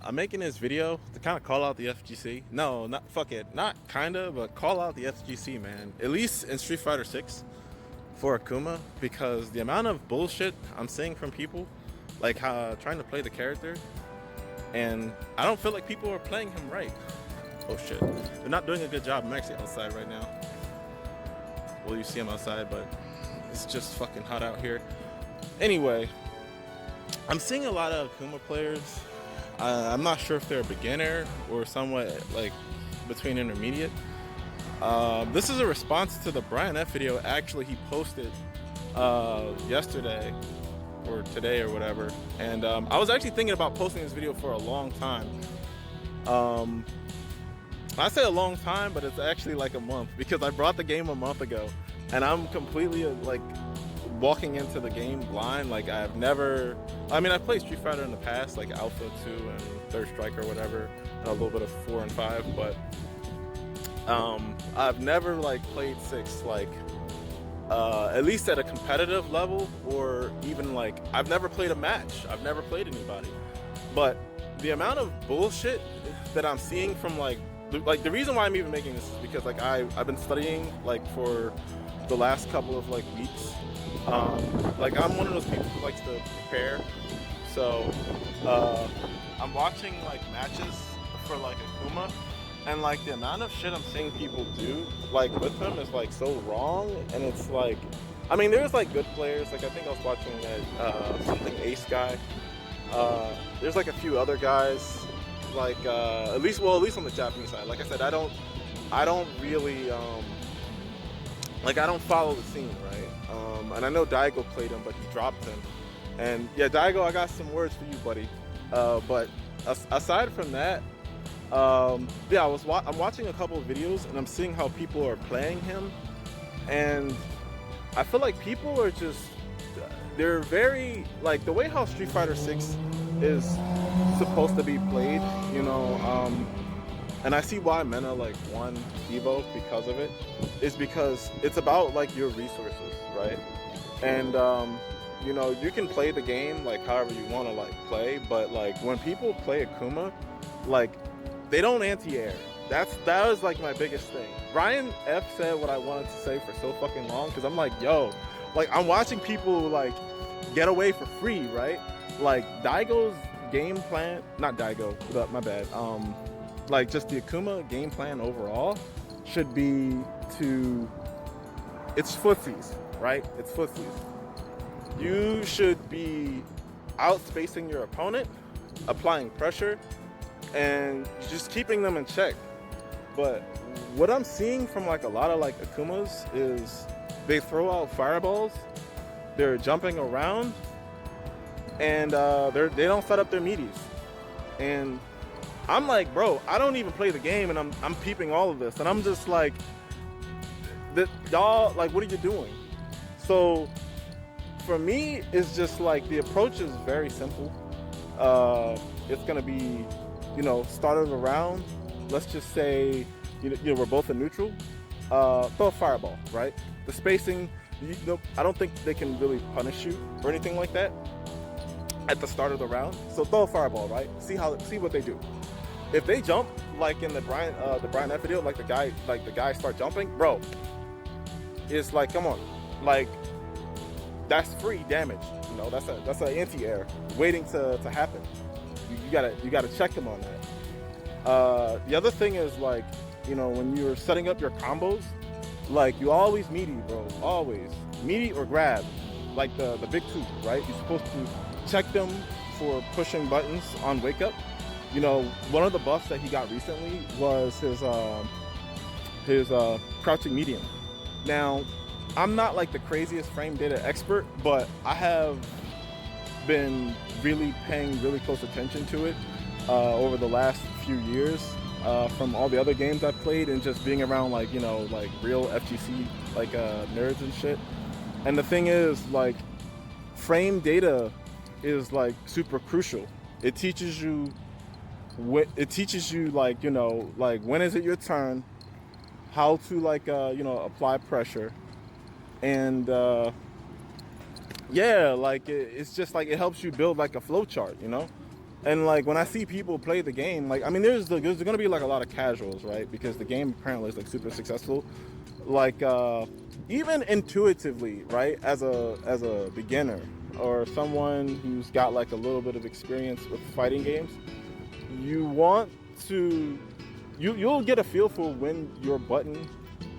I'm making this video to kind of call out the FGC. No, not fuck it. Not kinda, but call out the FGC, man. At least in Street Fighter 6 for Akuma, because the amount of bullshit I'm seeing from people, like how trying to play the character, and I don't feel like people are playing him right. Oh shit. They're not doing a good job. I'm actually outside right now. Well, you see him outside, but it's just fucking hot out here. Anyway, I'm seeing a lot of Akuma players. I'm not sure if they're a beginner or somewhat like between intermediate. This is a response to the Brian F video actually he posted yesterday or today or whatever. And I was actually thinking about posting this video for a long time. I say a long time, but it's actually like a month because I brought the game a month ago and I'm completely like walking into the game blind. Like I've played Street Fighter in the past, like Alpha 2 and Third Strike or whatever, and a little bit of 4 and 5, but I've never like played 6 like at least at a competitive level, or even like I've never played a match. I've never played anybody. But the amount of bullshit that I'm seeing from like the reason why I'm even making this is because like I've been studying like for the last couple of like weeks. Like I'm one of those people who likes to prepare, so I'm watching like matches for like Akuma, and like the amount of shit I'm seeing people do like with him is like so wrong. And it's like, I mean, there's like good players. Like I think I was watching that something Ace guy. There's like a few other guys, like at least on the Japanese side. Like I said, I don't really like I don't follow the scene, right? And I know Daigo played him, but he dropped him. And yeah, Daigo, I got some words for you, buddy. But aside from that, yeah, I'm watching a couple of videos and I'm seeing how people are playing him, and I feel like people are just, they're very like the way how Street Fighter 6 is supposed to be played, you know. And I see why Mena like won Evo because of it, is because it's about like your resources, right? And you know, you can play the game like however you want to like play, but like when people play Akuma, like they don't anti-air. That was like my biggest thing. Brian F said what I wanted to say for so fucking long, because I'm like, yo, like I'm watching people like get away for free, right? Like Daigo's game plan, not Daigo, but my bad. Like just the Akuma game plan overall should be to, it's footsies, right? It's footsies. You should be outspacing your opponent, applying pressure, and just keeping them in check. But what I'm seeing from like a lot of like Akumas is they throw out fireballs, they're jumping around, and they don't set up their meaties. And I'm like, bro, I don't even play the game, and I'm peeping all of this, and I'm just like, y'all, like, what are you doing? So for me, it's just like the approach is very simple. It's gonna be, you know, start of the round. Let's just say, you know, we're both in neutral. Throw a fireball, right? The spacing, you know, I don't think they can really punish you or anything like that at the start of the round. So throw a fireball, right? See what they do. If they jump like in the Brian F video, like the guy start jumping, bro, it's like, come on, like that's free damage. You know, that's an anti-air waiting to happen. You gotta check them on that. The other thing is, like, you know, when you're setting up your combos, like you always meaty, bro, always meaty or grab, like the big two, right? You're supposed to check them for pushing buttons on wake up. You know, one of the buffs that he got recently was his crouching medium. Now, I'm not like the craziest frame data expert, but I have been really paying really close attention to it over the last few years, from all the other games I've played and just being around like, you know, like real FGC like nerds and shit. And the thing is, like, frame data is like super crucial. It teaches you like, you know, like when is it your turn, how to like you know, apply pressure, and yeah, like it's just like it helps you build like a flow chart, you know. And like when I see people play the game, like I mean, there's gonna be like a lot of casuals, right? Because the game apparently is like super successful. Like even intuitively, right? As a beginner or someone who's got like a little bit of experience with fighting games, you want to you'll get a feel for when your button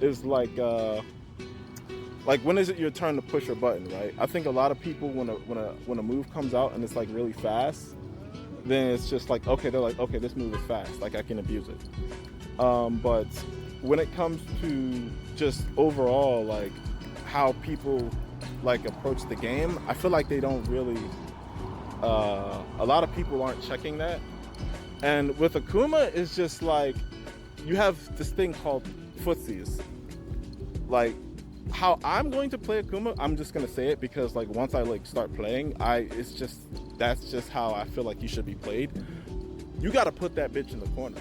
is like when is it your turn to push your button, right? I think a lot of people when a move comes out and it's like really fast, then it's just like, okay, they're like, okay, this move is fast, like I can abuse it. But when it comes to just overall like how people like approach the game, I feel like they don't really a lot of people aren't checking that. And with Akuma, it's just like you have this thing called footsies. Like how I'm going to play Akuma, I'm just gonna say it because like once I like start playing, that's just how I feel like you should be played. You gotta put that bitch in the corner.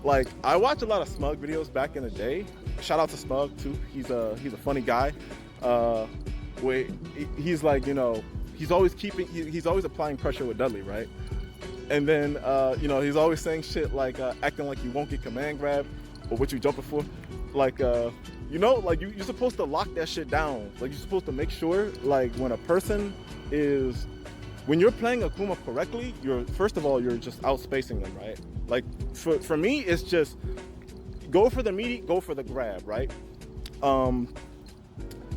Like I watch a lot of Smug videos back in the day. Shout out to Smug too. He's a funny guy. Where he's like, you know, he's always applying pressure with Dudley, right? And then you know, he's always saying shit like acting like you won't get command grab or what you jumping for. Like you know, like you're supposed to lock that shit down. Like you're supposed to make sure like when you're playing Akuma correctly, first of all, you're just outspacing them, right? Like for me, it's just go for the meaty, go for the grab, right?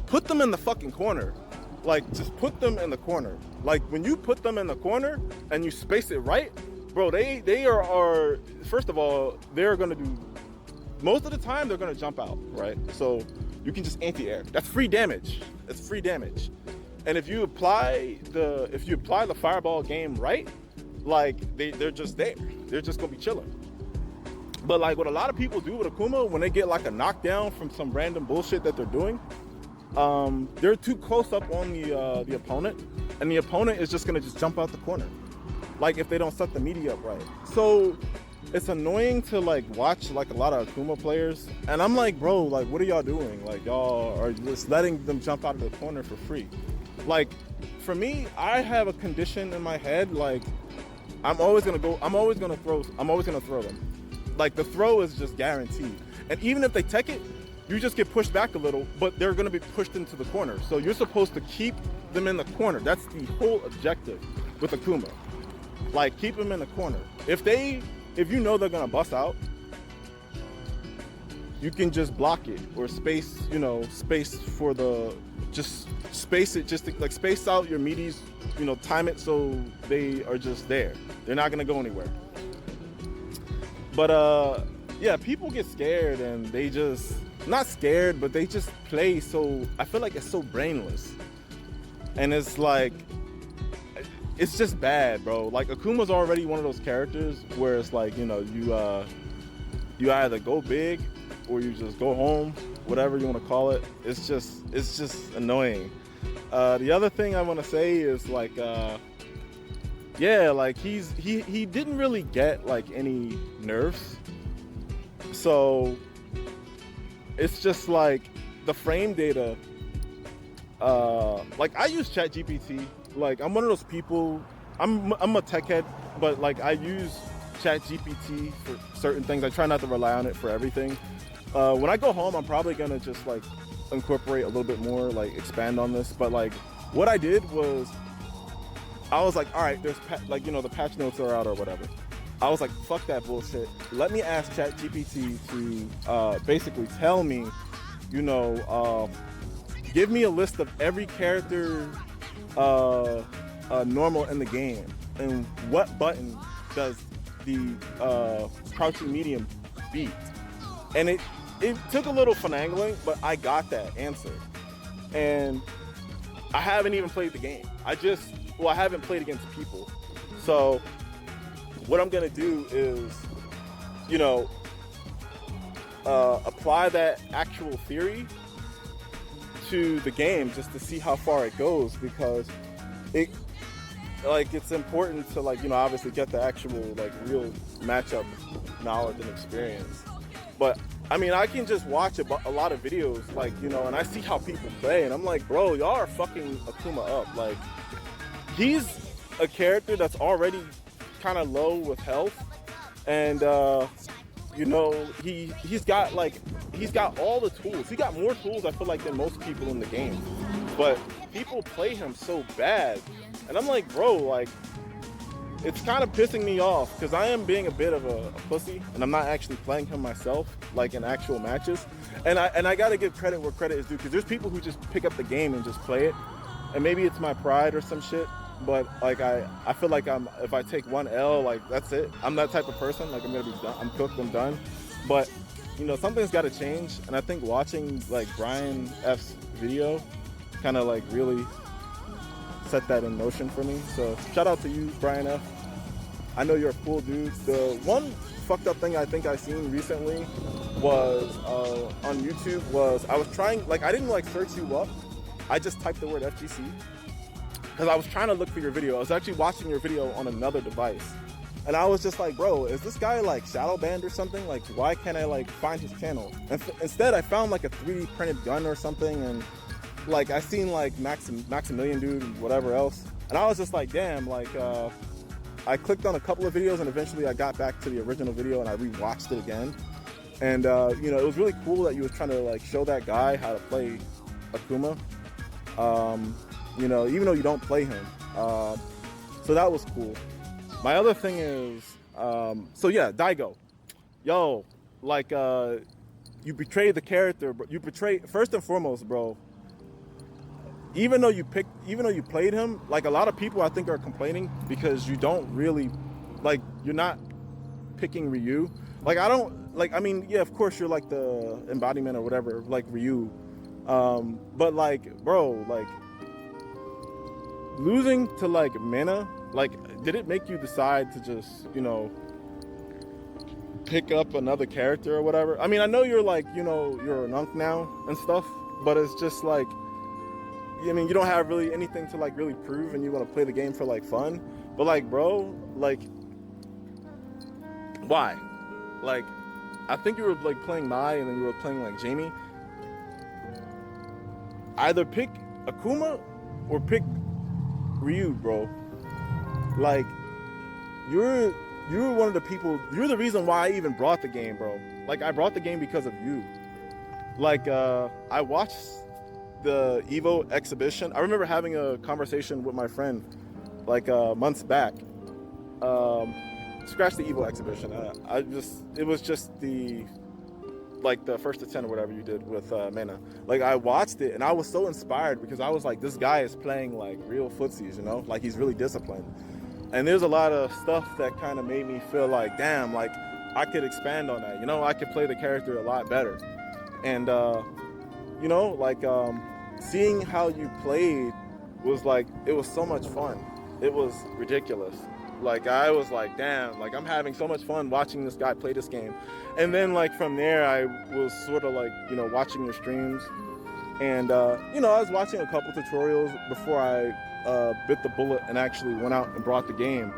Put them in the fucking corner. Like just put them in the corner. Like when you put them in the corner and you space it right, bro, they are first of all, they're gonna do, most of the time they're gonna jump out, right? So you can just anti-air. That's free damage. It's free damage. And if you apply the fireball game right, like they're just there. They're just gonna be chilling. But like what a lot of people do with Akuma, when they get like a knockdown from some random bullshit that they're doing, they're too close up on the opponent, and the opponent is just gonna just jump out the corner. Like if they don't set the media up right. So it's annoying to like watch like a lot of Akuma players, and I'm like, bro, like what are y'all doing? Like y'all are just letting them jump out of the corner for free. Like for me, I have a condition in my head, like I'm always gonna throw them. Like the throw is just guaranteed. And even if they tech it, you just get pushed back a little, but they're gonna be pushed into the corner. So you're supposed to keep them in the corner. That's the whole objective with Akuma. Like keep them in the corner. If you know they're gonna bust out, you can just block it or space out your meaties, you know, time it so they are just there. They're not gonna go anywhere. But yeah, people get scared and they just, not scared, but they just play so, I feel like it's so brainless. And it's like, it's just bad, bro. Like Akuma's already one of those characters where it's like, you know, you either go big or you just go home, whatever you want to call it. It's just annoying. The other thing I want to say is like, yeah, like he didn't really get like any nerfs. So it's just like the frame data, like I use ChatGPT. Like I'm one of those people, I'm a tech head, but like I use ChatGPT for certain things. I try not to rely on it for everything. When I go home, I'm probably gonna just like incorporate a little bit more, like expand on this. But like what I did was, I was like, all right, there's like, you know, the patch notes are out or whatever. I was like, fuck that bullshit. Let me ask ChatGPT to basically tell me, you know, give me a list of every character normal in the game, and what button does the crouching medium beat. And it took a little finagling, but I got that answer. And I haven't even played the game. I haven't played against people. So what I'm gonna do is, you know, apply that actual theory to the game just to see how far it goes, because it's important to, like, you know, obviously get the actual like real matchup knowledge and experience. But I mean, I can just watch a lot of videos, like, you know, and I see how people play, and I'm like, bro, y'all are fucking Akuma up. Like, he's a character that's already kind of low with health, and you know, he's got all the tools. He got more tools, I feel like, than most people in the game. But people play him so bad, and I'm like, bro, like, it's kind of pissing me off because I am being a bit of a pussy, and I'm not actually playing him myself, like in actual matches. And I gotta give credit where credit is due, because there's people who just pick up the game and just play it, and maybe it's my pride or some shit. But like I feel like if I take one L, like that's it. I'm that type of person. Like I'm gonna be done. I'm cooked. I'm done. But you know, something's got to change, and I think watching like Brian F's video kind of like really set that in motion for me. So shout out to you, Brian F. I know you're a cool dude. The one fucked up thing I think I seen recently was on YouTube was I was trying, like, I didn't like search you up. I just typed the word FGC because I was trying to look for your video. I was actually watching your video on another device, and I was just like, bro, is this guy like shadow banned or something? Like, why can't I like find his channel? And instead I found like a 3D printed gun or something, and like I seen like Maximilian dude and whatever else, and I was just like, damn. Like I clicked on a couple of videos, and eventually I got back to the original video and I rewatched it again. And you know, it was really cool that you was trying to like show that guy how to play Akuma. You know, even though you don't play him. So that was cool. My other thing is, so yeah, Daigo. Yo, like you betrayed the character, but you betrayed, first and foremost, bro. Even though you played him, like a lot of people I think are complaining because you don't really, like, you're not picking Ryu. Like I don't, like, I mean, yeah, of course you're like the embodiment or whatever, like Ryu. But like, bro, like losing to like Mana, like, did it make you decide to just, you know, pick up another character or whatever? I mean, I know you're like, you know, you're an unk now and stuff, but it's just like, I mean, you don't have really anything to like really prove, and you want to play the game for like fun. But like, bro, like, why? Like, I think you were like playing Mai, and then you were playing like Jamie. Either pick Akuma or pick Ryu, bro. Like, you're one of the people. You're the reason why I even brought the game, bro. Like, I brought the game because of you. Like, I watched the Evo exhibition. I remember having a conversation with my friend like months back. Scratch the Evo exhibition. It was just the first to 10 or whatever you did with Mana. Like, I watched it and I was so inspired because I was like, this guy is playing like real footsies, you know, like he's really disciplined. And there's a lot of stuff that kind of made me feel like, damn, like I could expand on that, you know, I could play the character a lot better. And you know, like seeing how you played was like, it was so much fun. It was ridiculous. Like, I was like, damn, like I'm having so much fun watching this guy play this game. And then like from there, I was sort of like, you know, watching your streams, and you know, I was watching a couple tutorials before I bit the bullet and actually went out and brought the game.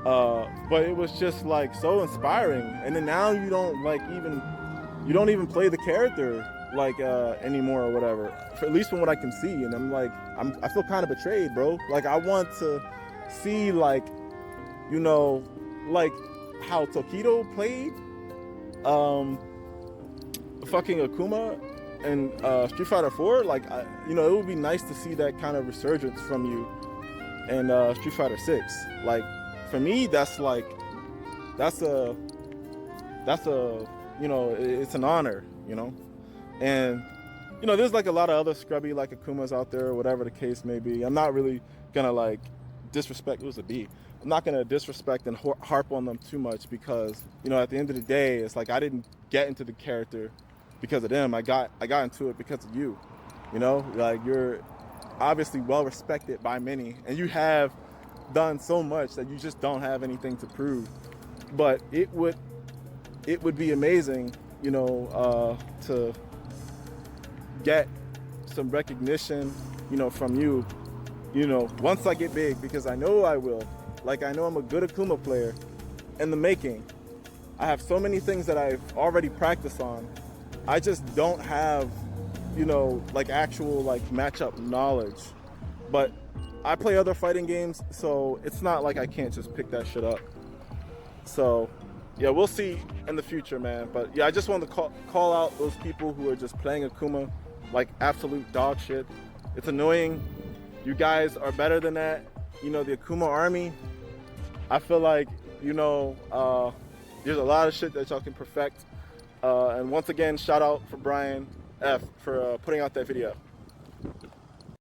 But it was just like so inspiring. And then now you don't even play the character like anymore or whatever, at least from what I can see. And I'm like, I feel kind of betrayed, bro. Like, I want to see, like, you know, like how Tokido played fucking Akuma in Street Fighter 4. Like, you know, it would be nice to see that kind of resurgence from you in Street Fighter 6. Like, for me, that's a you know, it's an honor, you know. And you know, there's like a lot of other scrubby like Akumas out there, or whatever the case may be. I'm not really gonna like disrespect. It was a B. I'm not gonna disrespect and harp on them too much, because you know, at the end of the day, it's like I didn't get into the character because of them. I got into it because of you. You know, like, you're obviously well respected by many, and you have done so much that you just don't have anything to prove. But it would be amazing, you know, to get some recognition, you know, from you, you know, once I get big, because I know I will. Like, I know I'm a good Akuma player in the making. I have so many things that I've already practiced on. I just don't have, you know, like actual like matchup knowledge. But I play other fighting games, so it's not like I can't just pick that shit up. So yeah, we'll see in the future, man. But yeah, I just wanted to call out those people who are just playing Akuma like absolute dog shit. It's annoying. You guys are better than that. You know, the Akuma army, I feel like, you know, there's a lot of shit that y'all can perfect. And once again, shout out for Brian F for putting out that video.